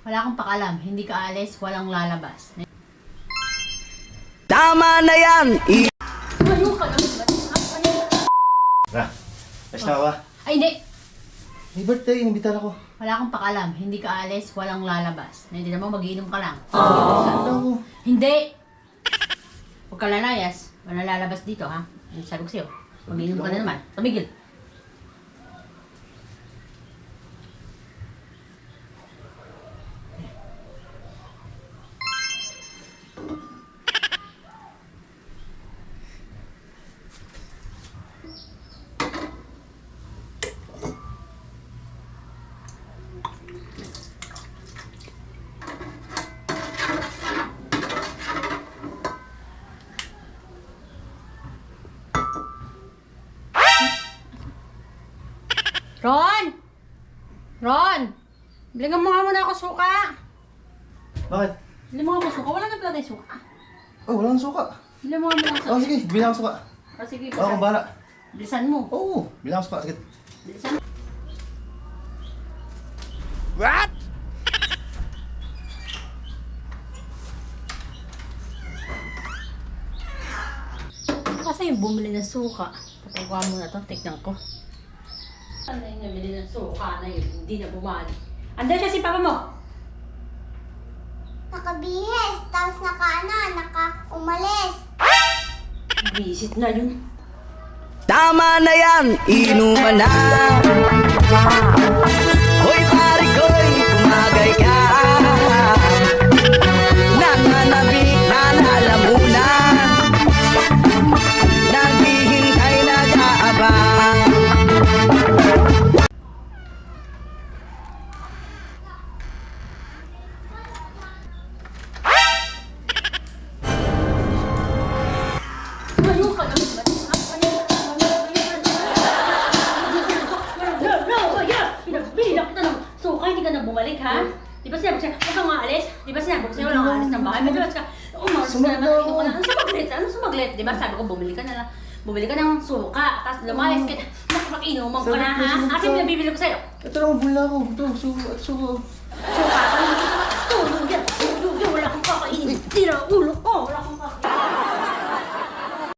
Wala akong pakalam. Hindi ka alis, walang lalabas. Tama na yan! Ayun ka lang. Ra, ayos na ba? Ay, hindi. May birthday, inimbitan ako. Wala akong pakalam. Hindi ka alis, walang lalabas. Hindi naman mag-iinom ka lang. Ano ako? Hindi! Huwag ka lalayas. Wala lalabas dito, ha? Ano sabi ko sa'yo? Mag-iinom ka na naman. Tumigil. Ron! Ron! Bilingan mo nga muna ako suka. Bakit? Bilingan mo nga suka. Wala na pala tayong suka. Oh, wala nang suka. Bilingan mo nga muna ako Oh, suka. sige, bilang ako suka. O sige, Wala akong bahala. bilisan mo. Oo, bilang ako suka. Sige. Bilisan mo. What? Kasi yung bumili ng suka. Patay mo na to. Tignan ko. Ano yung nabili ng suka na yun? Hindi na bumali. Andan siya si papa mo. Nakabihis, tapos naka-umalis. Visit na yun. Tama na yan! Inuman na! Hoy pare ko'y kumagay ka! Nananabi na lalamunan, naghihintay nag-aabang. Ayun ka lang. Pinabilang kita ng suka, hindi ka na bumalik, ha? Di ba sinabi ko sa'yo, huwag kang aalis? Di ba sinabi ko sa'yo, walang aalis ng bahay? Medyo ka, umalis ka naman, inom ka na. Ano sumaglit? Ano sumaglit? Di ba sabi ko, bumili ka na lang. Bumili ka ng suka, tapos lumalis ka na. Nakapag-inuman ka na, ha? Kasi pinabibili ko sa'yo. Ito lang, bula ako. Ito, suka. Suka, tulog yan. Tulog yan. Wala kang kakainin. Tira, ulo ko. Wala kang